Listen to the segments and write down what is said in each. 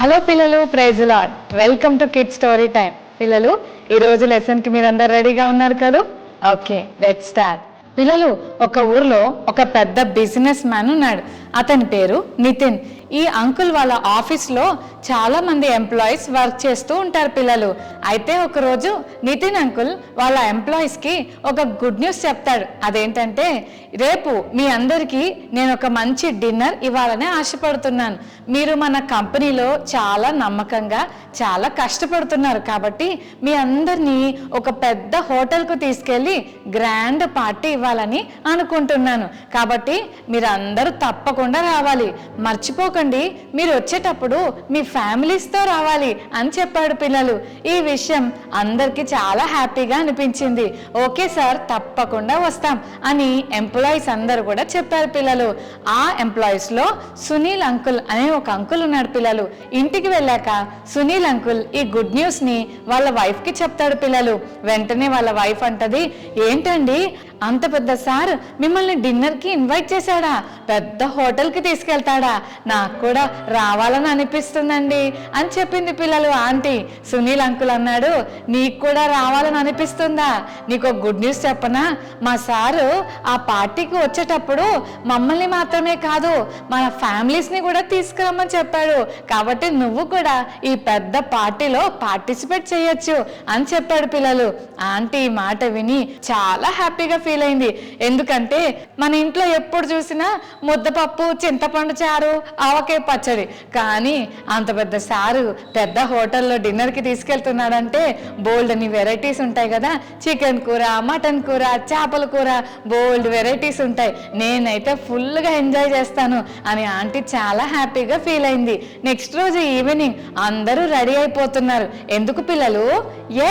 Hello పిల్లలు, praise Lord. Welcome to kid story time. పిల్లలు, ఈ రోజు లెసన్ కి మీరందరు రెడీగా ఉన్నారు కదా? Okay, let's start. పిల్లలు, ఒక ఊర్లో ఒక పెద్ద బిజినెస్ మ్యాన్ ఉన్నాడు. అతని పేరు నితిన్. ఈ అంకుల్ వాళ్ళ ఆఫీస్లో చాలా మంది ఎంప్లాయీస్ వర్క్ చేస్తూ ఉంటారు పిల్లలు. అయితే ఒకరోజు నితిన్ అంకుల్ వాళ్ళ ఎంప్లాయీస్కి ఒక గుడ్ న్యూస్ చెప్తాడు. అదేంటంటే, రేపు మీ అందరికీ నేను ఒక మంచి డిన్నర్ ఇవ్వాలని ఆశపడుతున్నాను. మీరు మన కంపెనీలో చాలా నమ్మకంగా చాలా కష్టపడుతున్నారు కాబట్టి మీ అందరినీ ఒక పెద్ద హోటల్కు తీసుకెళ్ళి గ్రాండ్ పార్టీ ఇవ్వాలని అనుకుంటున్నాను. కాబట్టి మీరు అందరూ తప్పకుండా రావాలి. మర్చిపోకండి, మీరు వచ్చేటప్పుడు మీ ఫ్యామిలీస్తో రావాలి అని చెప్పాడు పిల్లలు. ఈ విషయం అందరికీ చాలా హ్యాపీగా అనిపించింది. ఓకే సార్, తప్పకుండా వస్తాం అని ఎంప్లాయీస్ అందరూ కూడా చెప్పారు పిల్లలు. ఆ ఎంప్లాయీస్లో సునీల్ అంకుల్ అనే ఒక అంకుల్ ఉన్నాడు పిల్లలు. ఇంటికి వెళ్ళాక సునీల్ అంకుల్ ఈ గుడ్ న్యూస్ని వాళ్ళ వైఫ్కి చెప్తాడు పిల్లలు. వెంటనే వాళ్ళ వైఫ్ అంటది, ఏంటండి అంత పెద్ద సార్ మిమ్మల్ని డిన్నర్కి ఇన్వైట్ చేశాడా? పెద్ద హోటల్కి తీసుకెళ్తాడా? నాకు కూడా రావాలని అనిపిస్తుందండి అని చెప్పింది పిల్లలు ఆంటీ. సునీల్ అంకుల్ అన్నాడు, నీకు కూడా రావాలని అనిపిస్తుందా? నీకు గుడ్ న్యూస్ చెప్పనా? మా సారు ఆ పార్టీకి వచ్చేటప్పుడు మమ్మల్ని మాత్రమే కాదు మన ఫ్యామిలీస్ని కూడా తీసుకురమ్మని చెప్పాడు. కాబట్టి నువ్వు కూడా ఈ పెద్ద పార్టీలో పార్టిసిపేట్ చేయొచ్చు అని చెప్పాడు పిల్లలు. ఆంటీ ఈ మాట విని చాలా హ్యాపీగా ఫీల్ అయింది. ఎందుకంటే మన ఇంట్లో ఎప్పుడు చూసినా ముద్దపప్పు, చింతపండు చారు, ఆవకాయ పచ్చడి. కానీ అంత పెద్ద సారు పెద్ద హోటల్లో డిన్నర్కి తీసుకెళ్తున్నాడంటే బోల్డ్ అని వెరైటీస్ ఉంటాయి కదా. చికెన్ కూర, మటన్ కూర, చేపల కూర, బోల్డ్ వెరైటీస్ ఉంటాయి. నేనైతే ఫుల్గా ఎంజాయ్ చేస్తాను అని ఆంటీ చాలా హ్యాపీగా ఫీల్ అయింది. నెక్స్ట్ రోజు ఈవినింగ్ అందరూ రెడీ అయిపోతున్నారు. ఎందుకు పిల్లలు?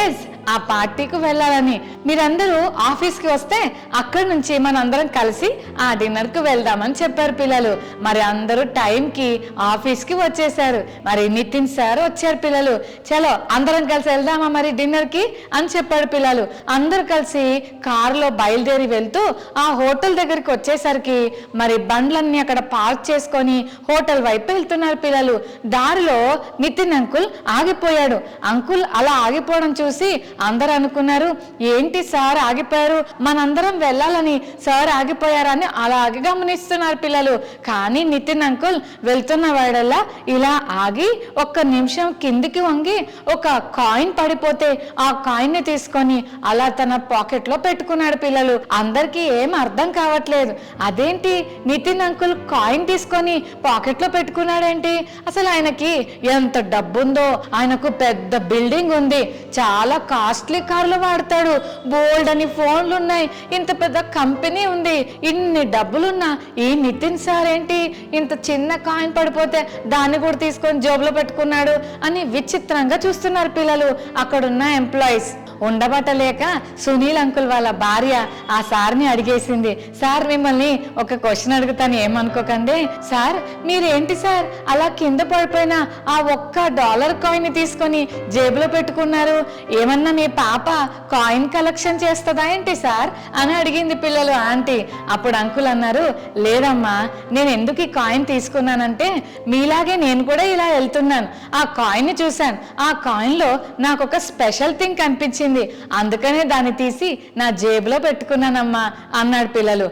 ఎస్, ఆ పార్టీకి వెళ్ళాలని. మీరందరూ ఆఫీస్కి వస్తే అక్కడి నుంచి మనందరం కలిసి ఆ డిన్నర్కి వెళ్దామని చెప్పారు పిల్లలు. మరి అందరూ టైంకి ఆఫీస్కి వచ్చేసారు. మరి నితిన్ సార్ వచ్చారు పిల్లలు. చలో అందరం కలిసి వెళ్దామా మరి డిన్నర్కి అని చెప్పాడు పిల్లలు. అందరూ కలిసి కారులో బయలుదేరి వెళ్తూ ఆ హోటల్ దగ్గరికి వచ్చేసరికి మరి బండ్లన్నీ అక్కడ పార్క్ చేసుకొని హోటల్ వైపు వెళ్తున్నారు పిల్లలు. దారిలో నితిన్ అంకుల్ ఆగిపోయాడు. అంకుల్ అలా ఆగిపోవడం చూసి అందరూ అనుకున్నారు, ఏంటి సార్ ఆగిపోయారు, మనందరం వెళ్ళాలని సార్ ఆగిపోయారని అలాగే గమనిస్తున్నారు పిల్లలు. కానీ నితిన్ అంకుల్ వెళ్తున్న వాడల్లా ఇలా ఆగి ఒక్క నిమిషం కిందికి వంగి ఒక కాయిన్ పడిపోతే ఆ కాయిన్ ని తీసుకొని అలా తన పాకెట్ లో పెట్టుకున్నాడు పిల్లలు. అందరికీ ఏం అర్థం కావట్లేదు. అదేంటి నితిన్ అంకుల్ కాయిన్ తీసుకొని పాకెట్ లో పెట్టుకున్నాడేంటి? అసలు ఆయనకి ఎంత డబ్బుందో, ఆయనకు పెద్ద బిల్డింగ్ ఉంది, చాలా కాస్ట్లీ కార్లు వాడతాడు, బోల్డ్ అని ఫోన్లు ఉన్నాయి, ఇంత పెద్ద కంపెనీ ఉంది, ఇన్ని డబ్బులున్నా ఈ నితిన్ సార్ ఏంటి ఇంత చిన్న కాయిన్ పడిపోతే దాన్ని కూడా తీసుకొని జోబులో పెట్టుకున్నాడు అని విచిత్రంగా చూస్తున్నారు పిల్లలు అక్కడున్న ఎంప్లాయీస్. ఉండబట్టలేక సునీల్ అంకుల్ వాళ్ళ భార్య ఆ సార్ని అడిగేసింది, సార్ మిమ్మల్ని ఒక క్వశ్చన్ అడుగుతాను, ఏమనుకోకండి. సార్ మీరేంటి సార్ అలా కింద పడిపోయిన ఆ $1 కాయిన్ ని తీసుకొని జేబులో పెట్టుకున్నారు? ఏమన్నా మీ పాప కాయిన్ కలెక్షన్ చేస్తుందా ఏంటి సార్ అని అడిగింది పిల్లలు ఆంటీ. అప్పుడు అంకుల్ అన్నారు, లేదమ్మా, నేను ఎందుకు ఈ కాయిన్ తీసుకున్నానంటే మీలాగే నేను కూడా ఇలా వెళ్తున్నాను, ఆ కాయిన్ ని చూశాను, ఆ కాయిన్ లో నాకు ఒక స్పెషల్ థింగ్ కనిపించింది, అందుకనే దాన్ని తీసి నా జేబులో పెట్టుకున్నానమ్మా అన్నాడు పిల్లలు.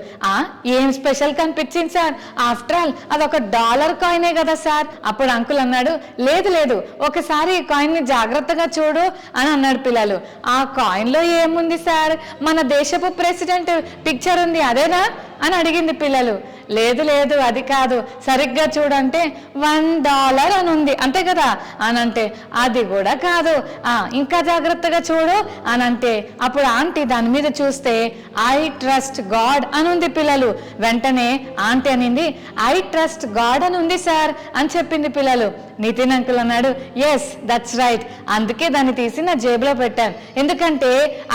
ఏం స్పెషల్ కనిపించింది సార్? ఆఫ్టర్ ఆల్ అదొక $1 కాయినే కదా సార్. అప్పుడు అంకుల్ అన్నాడు, లేదు లేదు, ఒకసారి ఈ కాయిన్ ని జాగ్రత్తగా చూడు అని అన్నాడు పిల్లలు. ఆ కాయిన్ లో ఏముంది సార్? మన దేశపు ప్రెసిడెంట్ పిక్చర్ ఉంది, అదేనా అని అడిగింది పిల్లలు. లేదు లేదు, అది కాదు, సరిగ్గా చూడంటే $1 అని ఉంది, అంతే కదా అని అంటే అది కూడా కాదు, ఇంకా జాగ్రత్తగా చూడు అని అంటే అప్పుడు ఆంటీ దాని మీద చూస్తే ఐ ట్రస్ట్ గాడ్ అని ఉంది పిల్లలు. వెంటనే ఆంటీ అనింది, ఐ ట్రస్ట్ గాడ్ అని ఉంది సార్ అని చెప్పింది పిల్లలు. నితిన్ అంకుల్ అన్నాడు, ఎస్ దట్స్ రైట్, అందుకే దాన్ని తీసి నా జేబులో పెట్టాను. ఎందుకంటే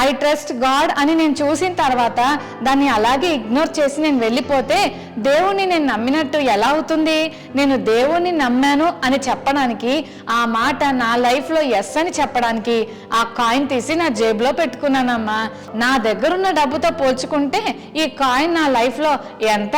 ఐ ట్రస్ట్ గాడ్ అని నేను చూసిన తర్వాత దాన్ని అలాగే ఇగ్నోర్ చేసి నేను వెళ్ళిపోతే దేవుణ్ణి నేను నమ్మినట్టు ఎలా అవుతుంది? నేను దేవుణ్ణి నమ్మాను అని చెప్పడానికి, ఆ మాట నా లైఫ్లో ఎస్ అని చెప్పడానికి ఆ కాయిన్ తీసి నా జేబులో పెట్టుకున్నానమ్మా. నా దగ్గరున్న డబ్బుతో పోల్చుకుంటే ఈ కాయిన్ నా లైఫ్లో ఎంత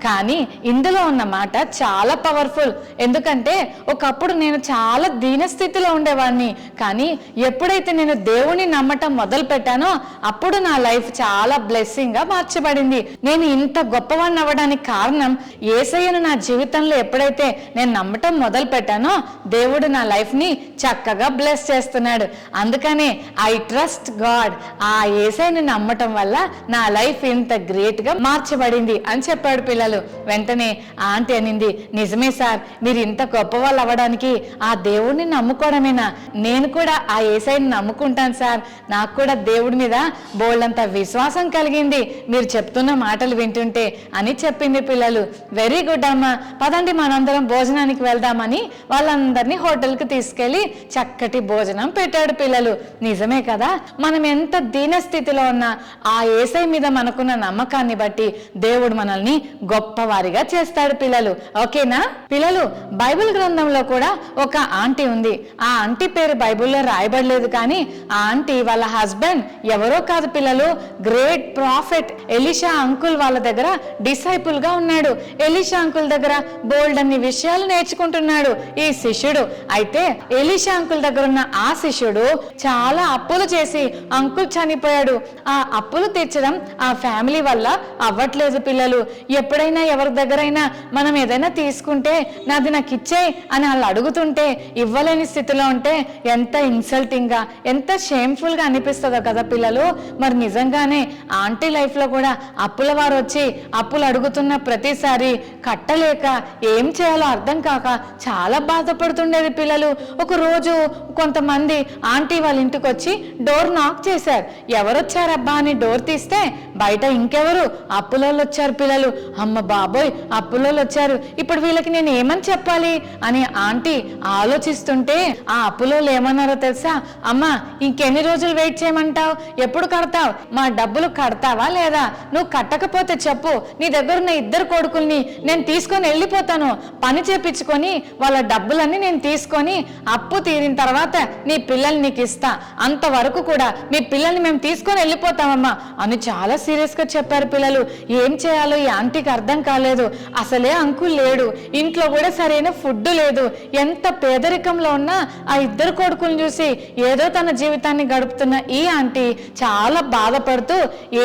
కానీ ఇందులో ఉన్న మాట చాలా పవర్ఫుల్. ఎందుకంటే ఒకప్పుడు నేను చాలా దీనస్థితిలో ఉండేవాడిని, కానీ ఎప్పుడైతే నేను దేవుని నమ్మటం మొదలు పెట్టానో అప్పుడు నా లైఫ్ చాలా బ్లెస్సింగ్ గా మార్చబడింది. నేను ఇంత గొప్పవాడిని అవ్వడానికి కారణం యేసయ్యను నా జీవితంలో ఎప్పుడైతే నేను నమ్మటం మొదలు పెట్టానో దేవుడు నా లైఫ్ ని చక్కగా బ్లెస్ చేస్తున్నాడు. అందుకనే ఐ ట్రస్ట్ గాడ్. ఆ యేసయ్యని నమ్మటం వల్ల నా లైఫ్ ఇంత గ్రేట్ గా మార్చబడింది అని చెప్పాడు పిల్లలు. వెంటనే ఆంటీ అనింది, నిజమే సార్, మీరు ఇంత గొప్ప వాళ్ళు అవ్వడానికి ఆ దేవుడిని నమ్ముకోవడమేనా? నేను కూడా ఆ యేసయ్యని నమ్ముకుంటాను సార్, నాకు కూడా దేవుడి మీద బోల్డంత విశ్వాసం కలిగింది మీరు చెప్తున్న మాటలు వింటుంటే అని చెప్పింది పిల్లలు. వెరీ గుడ్ అమ్మా, పదండి మనందరం భోజనానికి వెళ్దామని వాళ్ళందరినీ హోటల్కి తీసుకెళ్లి చక్కటి భోజనం పెట్టాడు పిల్లలు. నిజమే కదా, మనం ఎంత దీన స్థితిలో ఉన్నా ఆ యేసయ్య మీద మనకున్న నమ్మకాన్ని బట్టి దేవుడు మనల్ని గొప్పవారిగా చేస్తాడు పిల్లలు. ఓకేనా పిల్లలు? బైబిల్ గ్రంథంలో కూడా ఒక ఆంటీ ఉంది. ఆ ఆంటీ పేరు బైబిల్లో రాయబడలేదు, కానీ ఆ ఆంటీ వాళ్ళ హస్బెండ్ ఎవరో కాదు పిల్లలు, గ్రేట్ ప్రాఫెట్ ఎలీషా అంకుల్ వాళ్ళ దగ్గర డిసైపుల్ గా ఉన్నాడు. ఎలీషా అంకుల్ దగ్గర బోల్డ్ అన్ని విషయాలు నేర్చుకుంటున్నాడు ఈ శిష్యుడు. అయితే ఎలీషా అంకుల్ దగ్గర ఉన్న ఆ శిష్యుడు చాలా అప్పులు చేసి అంకుల్ చనిపోయాడు. ఆ అప్పులు తీర్చడం ఆ ఫ్యామిలీ వల్ల అవ్వట్లేదు పిల్లలు. ఎప్పుడైనా ఎవరి దగ్గరైనా మనం ఏదైనా తీసుకుంటే నాది నాకు ఇచ్చేయి అని వాళ్ళు అడుగుతుంటే ఇవ్వలేని స్థితిలో ఉంటే ఎంత ఇన్సల్టింగ్ గా, ఎంత షేమ్ఫుల్ గా అనిపిస్తుందో కదా పిల్లలు. మరి నిజంగానే ఆంటీ లైఫ్ లో కూడా అప్పుల వారు వచ్చి అప్పులు అడుగుతున్న ప్రతిసారి కట్టలేక ఏం చేయాలో అర్థం కాక చాలా బాధపడుతుండేది పిల్లలు. ఒక రోజు కొంతమంది ఆంటీ వాళ్ళ ఇంటికి వచ్చి డోర్ నాక్ చేశారు. ఎవరొచ్చారబ్బా అని డోర్ తీస్తే బయట ఇంకెవరు, అప్పులోళ్ళు వచ్చారు పిల్లలు. అమ్మ బాబోయ్, అప్పులోళ్ళు వచ్చారు, ఇప్పుడు వీళ్ళకి నేను ఏమని చెప్పాలి అని ఆంటీ ఆలోచిస్తుంటే ఆ అప్పులోళ్ళు ఏమన్నారో తెలుసా? అమ్మా, ఇంకెన్ని రోజులు వెయిట్ చేయమంటావు? ఎప్పుడు కడతావు? మా డబ్బులు కడతావా లేదా? నువ్వు కట్టకపోతే చెప్పు, నీ దగ్గర ఉన్న 2 కొడుకుల్ని నేను తీసుకొని వెళ్ళిపోతాను, పని చేపించుకొని వాళ్ళ డబ్బులన్నీ నేను తీసుకొని అప్పు తీరిన తర్వాత నీ పిల్లల్ని నీకు ఇస్తా, అంతవరకు కూడా మీ పిల్లల్ని మేము తీసుకొని వెళ్ళిపోతామమ్మా అని చాలా సీరియస్ గా చెప్పారు పిల్లలు. ఏం చేయాలో ఈ ఆంటీకి అర్థం కాలేదు. అసలే అంకుల్ లేడు, ఇంట్లో కూడా సరైన ఫుడ్ లేదు. ఎంత పేదరికంలో ఉన్నా ఆ 2 కొడుకులను చూసి ఏదో తన జీవితాన్ని గడుపుతున్న ఈ ఆంటీ చాలా బాధపడుతూ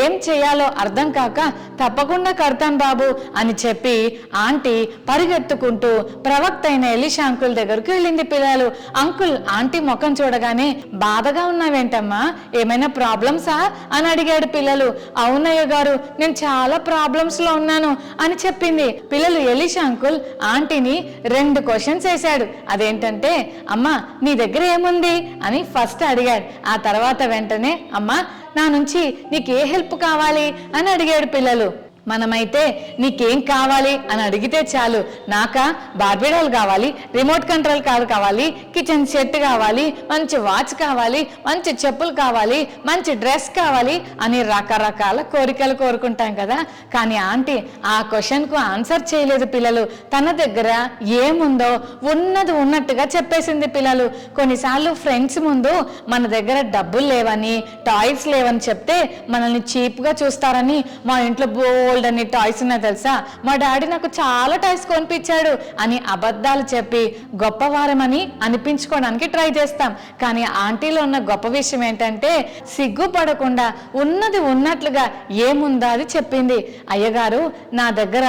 ఏం చేయాలో అర్థం కాక తప్పకుండా కడతాను బాబు అని చెప్పి ఆంటీ పరిగెత్తుకుంటూ ప్రవక్త అయిన ఎలీషా అంకుల్ దగ్గరకు వెళ్ళింది పిల్లలు. అంకుల్ ఆంటీ ముఖం చూడగానే బాధగా ఉన్నావేంటమ్మా, ఏమైనా ప్రాబ్లమ్సా అని అడిగాడు పిల్లలు. అవునయ్య గారు, నేను చాలా ప్రాబ్లమ్స్ లో ఉన్నాను అని చెప్పింది పిల్లలు. ఎలీషా అంకుల్ ఆంటీని 2 క్వశ్చన్స్ వేశాడు. అదేంటంటే, అమ్మా నీ దగ్గర ఏముంది అని ఫస్ట్ అడిగాడు. ఆ తర్వాత వెంటనే అమ్మా నా నుంచి నీకు ఏ హెల్ప్ కావాలి అని అడిగాడు పిల్లలు. మనమైతే నీకేం కావాలి అని అడిగితే చాలు, నాకా బార్బీడాల్ కావాలి, రిమోట్ కంట్రోల్ కార్ కావాలి, కిచెన్ సెట్ కావాలి, మంచి వాచ్ కావాలి, మంచి చెప్పులు కావాలి, మంచి డ్రెస్ కావాలి అని రకరకాల కోరికలు కోరుకుంటాం కదా. కానీ ఆంటీ ఆ క్వశ్చన్కు ఆన్సర్ చేయలేదు పిల్లలు. తన దగ్గర ఏముందో ఉన్నది ఉన్నట్టుగా చెప్పేసింది పిల్లలు. కొన్నిసార్లు ఫ్రెండ్స్ ముందు మన దగ్గర డబ్బులు లేవని, టాయ్స్ లేవని చెప్తే మనల్ని చీప్గా చూస్తారని, మా ఇంట్లో అన్ని టాయ్స్ ఉన్నాయి తెలుసా, మా డాడీ నాకు చాలా టాయ్స్ కొనిపించాడు అని అబద్ధాలు చెప్పి గొప్పవారమని అనిపించుకోవడానికి ట్రై చేస్తాం. కానీ ఆంటీలో ఉన్న గొప్ప విషయం ఏంటంటే సిగ్గుపడకుండా ఉన్నది ఉన్నట్లుగా ఏముందో అది చెప్పింది. అయ్యగారు నా దగ్గర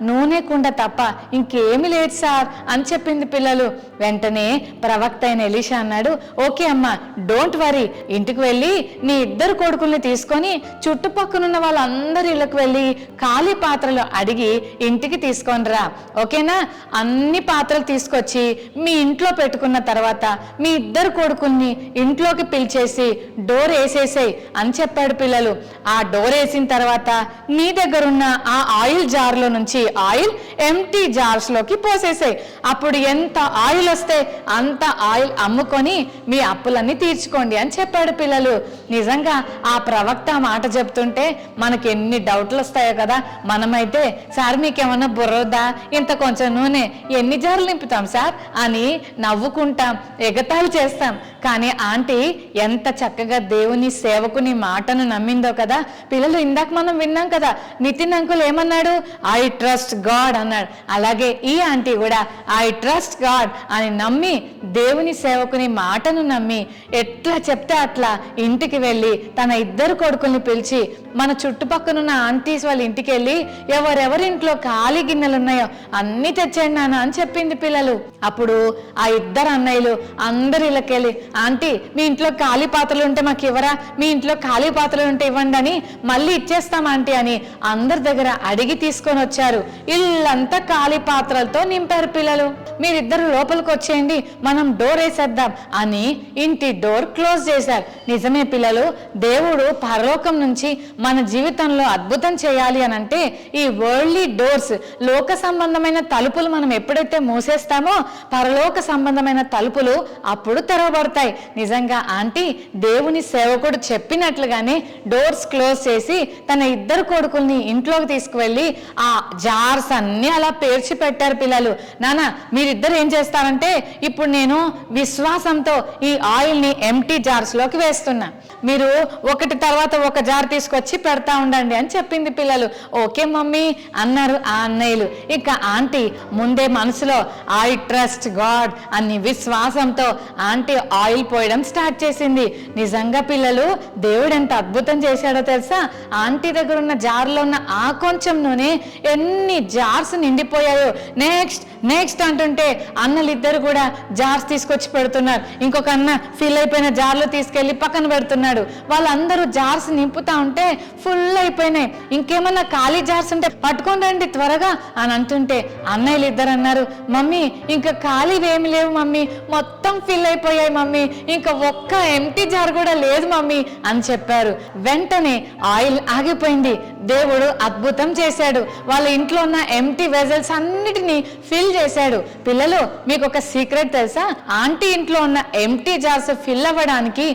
నూనె కుండ తప్ప ఇంకేమి లేదు సార్ అని చెప్పింది పిల్లలు. వెంటనే ప్రవక్త అయిన ఎలీషా అన్నాడు, ఓకే అమ్మా డోంట్ వరీ, ఇంటికి వెళ్ళి నీ 2 కొడుకుల్ని తీసుకొని చుట్టుపక్కనున్న వాళ్ళందరి ఇళ్ళకు వెళ్ళి ఖాళీ పాత్రలు అడిగి ఇంటికి తీసుకొని రా, ఓకేనా? అన్ని పాత్రలు తీసుకొచ్చి మీ ఇంట్లో పెట్టుకున్న తర్వాత మీ 2 కొడుకుల్ని ఇంట్లోకి పిలిచేసి డోర్ వేసేసేయి అని చెప్పాడు పిల్లలు. ఆ డోర్ వేసిన తర్వాత నీ దగ్గర ఉన్న ఆ ఆయిల్ జార్లో నుంచి ఆయిల్ ఎంటీ జార్స్ లోకి పోసేసాయి. అప్పుడు ఎంత ఆయిల్ వస్తే అంత ఆయిల్ అమ్ముకొని మీ అప్పులన్నీ తీర్చుకోండి అని చెప్పాడు పిల్లలు. నిజంగా ఆ ప్రవక్త మాట చెప్తుంటే మనకి ఎన్ని డౌట్లు వస్తాయో కదా. మనమైతే సార్ మీకేమన్నా బుర్రదా, ఇంత కొంచెం నూనె ఎన్ని జార్లు నింపుతాం సార్ అని నవ్వుకుంటాం, ఎగతాళి చేస్తాం. కానీ ఆంటీ ఎంత చక్కగా దేవుని సేవకుని మాటను నమ్మిందో కదా. పిల్లలు, ఇందాక మనం విన్నాం కదా, నితిన్ అంకుల్ ఏమన్నాడు? ఐ ట్రస్ట్ గాడ్ అన్నాడు. అలాగే ఈ ఆంటీ కూడా ఐ ట్రస్ట్ గాడ్ అని నమ్మి దేవుని సేవకుని మాటను నమ్మి ఎట్లా చెప్తే అట్లా ఇంటికి వెళ్ళి తన 2 కొడుకుల్ని పిలిచి మన చుట్టుపక్కనున్న ఆంటీస్ వాళ్ళ ఇంటికి వెళ్ళి ఎవరెవరింట్లో ఖాళీ గిన్నెలు ఉన్నాయో అన్ని తెచ్చేయండి నాన్న అని చెప్పింది పిల్లలు. అప్పుడు ఆ 2 అన్నయ్యలు అందరి ఇళ్ళకెళ్ళి, ఆంటీ మీ ఇంట్లో ఖాళీ పాత్రలు ఉంటే మాకు ఇవ్వరా, మీ ఇంట్లో ఖాళీ పాత్రలు ఉంటే ఇవ్వండి అని మళ్ళీ ఇచ్చేస్తాం ఆంటీ అని అందరి దగ్గర అడిగి తీసుకొని వచ్చారు. ఇల్లంతా ఖాళీ పాత్రలతో నింపారు పిల్లలు. మీరిద్దరు లోపలికి వచ్చేయండి, మనం డోర్ వేసేద్దాం అని ఇంటి డోర్ క్లోజ్ చేశారు. నిజమే పిల్లలు, దేవుడు పరలోకం నుంచి మన జీవితంలో అద్భుతం చేయాలి అని అంటే ఈ వరల్డ్లీ డోర్స్, లోక సంబంధమైన తలుపులు మనం ఎప్పుడైతే మూసేస్తామో పరలోక సంబంధమైన తలుపులు అప్పుడు తెరవబడతాయి. నిజంగా ఆంటీ దేవుని సేవకుడు చెప్పినట్లుగానే డోర్స్ క్లోజ్ చేసి తన 2 కొడుకుల్ని ఇంట్లోకి తీసుకువెళ్ళి ఆ జార్స్ అన్ని అలా పేర్చి పెట్టారు. పిల్లలు, నాన్న మీరిద్దరు ఏం చేస్తారంటే ఇప్పుడు నేను విశ్వాసంతో ఈ ఆయిల్ ని ఎంటీ జార్స్ లోకి వేస్తున్నా, మీరు ఒకటి తర్వాత ఒక జార్ తీసుకొచ్చి పెడతా ఉండండి అని చెప్పింది పిల్లలు. ఓకే మమ్మీ అన్నారు ఆ అన్నయ్యలు. ఇక ఆంటీ ముందే మనసులో ఐ ట్రస్ట్ గాడ్ అని విశ్వాసంతో ఆంటీ ఆయిల్ పోయడం స్టార్ట్ చేసింది. నిజంగా పిల్లలు, దేవుడు ఎంత అద్భుతం చేశాడో తెలుసా? ఆంటీ దగ్గర ఉన్న జార్లో ఉన్న ఆ కొంచెం నూనె ఎన్ని జార్స్ నిండిపోయాయో. నెక్స్ట్ నెక్స్ట్ అంటుంటే అన్నలిద్దరు కూడా జార్స్ తీసుకొచ్చి పెడుతున్నారు. ఇంకొక అన్న ఫిల్ అయిపోయిన జార్లు తీసుకెళ్లి పక్కన పెడుతున్నాడు. వాళ్ళందరూ జార్స్ నింపుతా ఉంటే ఫుల్ అయిపోయినాయి. ఇంకేమన్నా ఖాళీ జార్స్ ఉంటే పట్టుకొని రండి త్వరగా అని అంటుంటే అన్నయ్యలు ఇద్దరు అన్నారు, మమ్మీ ఇంకా ఖాళీవేమి లేవు మమ్మీ, మొత్తం ఫిల్ అయిపోయాయి మమ్మీ, ఇంకా ఒక్క ఎంటీ జార్ కూడా లేదు మమ్మీ అని చెప్పారు. వెంటనే ఆయిల్ ఆగిపోయింది. దేవుడు అద్భుతం చేశాడు. వాళ్ళ ఇంట్లో ఉన్న ఎంటీ వెజల్స్ అన్నిటినీ ఫిల్ చేశాడు. పిల్లలు, మీకు ఒక సీక్రెట్ తెలుసా? ఆంటీ ఇంట్లో ఉన్న ఎంటీ జార్స్ ఫిల్ అవ్వడానికి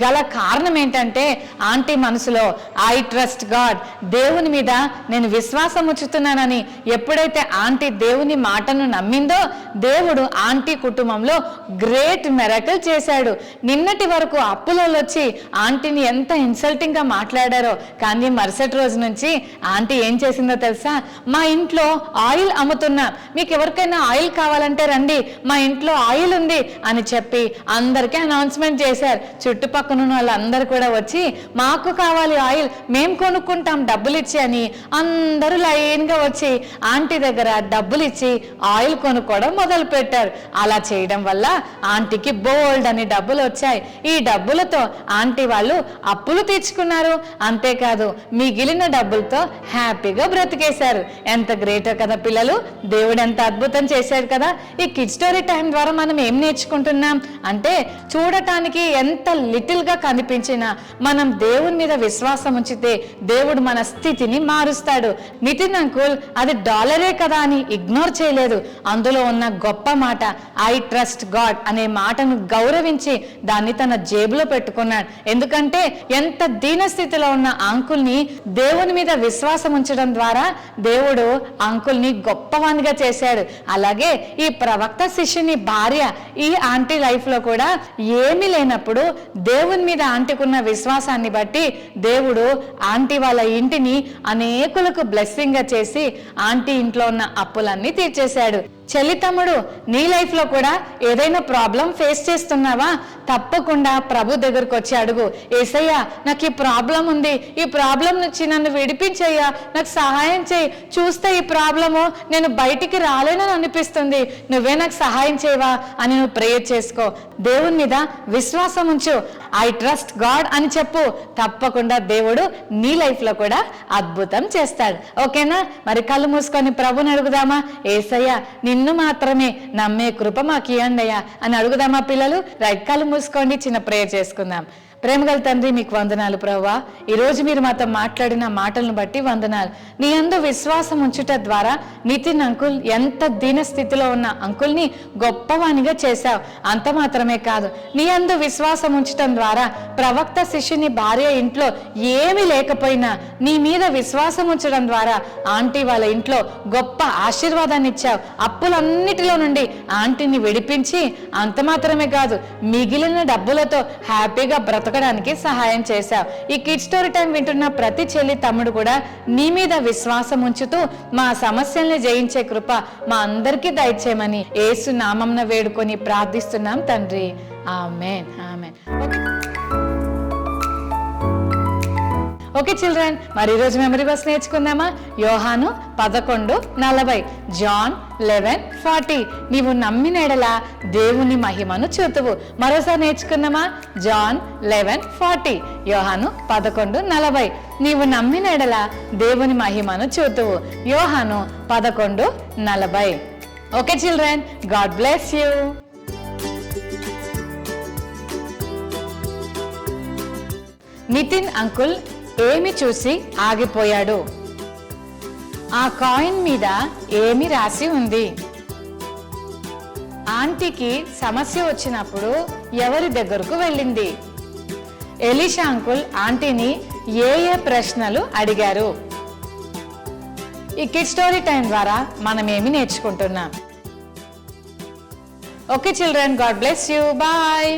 గల కారణం ఏంటంటే ఆంటీ మనసులో ఐ ట్రస్ట్ గాడ్, దేవుని మీద నేను విశ్వాసం ఉంచుతున్నానని ఎప్పుడైతే ఆంటీ దేవుని మాటను నమ్మిందో దేవుడు ఆంటీ కుటుంబంలో గ్రేట్ మిరకల్ చేశాడు. నిన్నటి వరకు అప్పులలో వచ్చి ఆంటీని ఎంత ఇన్సల్టింగ్ గా మాట్లాడారో, కానీ మరుసటి రోజు నుంచి ఆంటీ ఏం చేసిందో తెలుసా? మా ఇంట్లో ఆయిల్ అమ్ముతున్నా, మీకు ఎవరికైనా ఆయిల్ కావాలంటే రండి, మా ఇంట్లో ఆయిల్ ఉంది అని చెప్పి అందరికీ అనౌన్స్మెంట్ చేశారు. చుట్టుపక్కల ఉన్న వాళ్ళందరూ కూడా వచ్చి మాకు కావాలి ఆయిల్, మేము కొనుక్కుంటాం డబ్బులు ఇచ్చి అని అందరూ లైన్ గా వచ్చి ఆంటీ దగ్గర డబ్బులు ఇచ్చి ఆయిల్ కొనుక్కోవడం మొదలు పెట్టారు. అలా చేయడం వల్ల ఆంటీకి బోల్డ్ అని డబ్బులు వచ్చాయి. ఈ డబ్బులతో ఆంటీ వాళ్ళు అప్పులు తీర్చుకున్నారు. అంతేకాదు మిగిలిన డబ్బులతో హ్యాపీగా బ్రతికేశారు. ఎంత గ్రేటో కదా పిల్లలు, దేవుడు ఎంత అద్భుతం చేశాడు కదా. ఈ కిడ్ స్టోరీ టైం ద్వారా మనం ఏం నేర్చుకుంటున్నాం అంటే, చూడటానికి ఎంత లిటిల్ గా కనిపించినా మనం దేవుని మీద విశ్వాసం ఉంచితే దేవుడు మన స్థితిని మారుస్తాడు. నితిన్ అంకుల్ అది డాలరే కదా అని ఇగ్నోర్ చేయలేదు. అందులో ఉన్న గొప్ప మాట ఐ ట్రస్ట్ గాడ్ అనే మాటను గౌరవించి దాన్ని తన జేబులో పెట్టుకున్నాడు. ఎందుకంటే ఎంత దీన స్థితిలో ఉన్న అంకుల్ని దేవుని మీద విశ్వాసం ఉంచడం ద్వారా దేవుడు అంకుల్ని గొప్పవానిగా చేశాడు. అలాగే ఈ ప్రవక్త శిష్యుని భార్య ఈ ఆంటీ లైఫ్ లో కూడా ఏమీ లేనప్పుడు దేవుని మీద ఆంటీకున్న విశ్వాసాన్ని బట్టి దేవుడు ఆంటీ వాళ్ళ ఇంటిని అనేకులకు బ్లెస్సింగ్ గా చేసి ఆంటీ ఇంట్లో ఉన్న అప్పులన్నీ తీర్చేశాడు. చెల్లి తమ్ముడు, నీ లైఫ్ లో కూడా ఏదైనా ప్రాబ్లం ఫేస్ చేస్తున్నావా? తప్పకుండా ప్రభు దగ్గరకు వచ్చి అడుగు, యేసయ్యా నాకు ఈ ప్రాబ్లం ఉంది, ఈ ప్రాబ్లం నుంచి నన్ను విడిపించయ్యా, నాకు సహాయం చేయి, చూస్తే ఈ ప్రాబ్లము నేను బయటికి రాలేనని అనిపిస్తుంది, నువ్వే నాకు సహాయం చేయవా అని నువ్వు ప్రేయర్ చేసుకో. దేవుని మీద విశ్వాసం ఉంచు, ఐ ట్రస్ట్ గాడ్ అని చెప్పు. తప్పకుండా దేవుడు నీ లైఫ్ లో కూడా అద్భుతం చేస్తాడు. ఓకేనా? మరి కళ్ళు మూసుకొని ప్రభుని అడుగుదామా? యేసయ్యా నిన్ను మాత్రమే నమ్మే కృప మాకు ఇయ్యండి అయ్యా అని అడుగుదామా పిల్లలు? రైట్, కళ్ళు మూసుకోండి, చిన్న ప్రేయర్ చేసుకుందాం. ప్రేమగల తండ్రి, మీకు వందనాలు ప్రభువా. ఈరోజు మీరు మాతో మాట్లాడిన మాటలను బట్టి వందనాలు. నీ యందు విశ్వాసం ఉంచుట ద్వారా నితిన్ అంకుల్, ఎంత దీన స్థితిలో ఉన్న అంకుల్ని గొప్పవానిగా చేశావు. అంత మాత్రమే కాదు, నీ యందు విశ్వాసం ఉంచటం ద్వారా ప్రవక్త శిష్యుని భార్య ఇంట్లో ఏమీ లేకపోయినా నీ మీద విశ్వాసం ఉంచడం ద్వారా ఆంటీ వాళ్ళ ఇంట్లో గొప్ప ఆశీర్వాదాన్ని ఇచ్చావు. అప్పులన్నిటిలో నుండి ఆంటీని విడిపించి, అంత మాత్రమే కాదు, మిగిలిన డబ్బులతో హ్యాపీగా బ్రతకడానికి సహాయం చేశావు. ఈ కిడ్ స్టోరీ టైం వింటున్న ప్రతి చెల్లి తమ్ముడు కూడా నీ మీద విశ్వాసం ఉంచుతూ మా సమస్యల్ని జయించే కృప మా అందరికీ దయచేయమని యేసు నామమున వేడుకొని ప్రార్థిస్తున్నాం తండ్రి. ఆమేన్, ఆమేన్. ఓకే చిల్డ్రన్, మరి ఈరోజు మెమరీ బస్ నేర్చుకుందామా? యోహాను 11:40, జాన్ 11:40. నీవు నమ్మిన ఎడల దేవుని మహిమను చూతువు. మరోసారి నేర్చుకుందామా? జాన్ 11:40, యోహాను 11:40. నీవు నమ్మిన ఎడల దేవుని మహిమను చూతువు. యోహాను 11:40. Okay children, God bless you. Nitin uncle ఏమి చూసి ఆగిపోయాడు? ఆ కాయిన్ మీద ఏమి రాసి ఉంది? ఆంటీకి సమస్య వచ్చినప్పుడు ఎవరి దగ్గరకు వెళ్ళింది? ఎలీషా అంకుల్ ఆంటీని ఏ ప్రశ్నలు అడిగారు? ఈ కిడ్ స్టోరీ టైం ద్వారా మనం ఏమి నేర్చుకుంటున్నాం? Okay children, God bless you. Bye.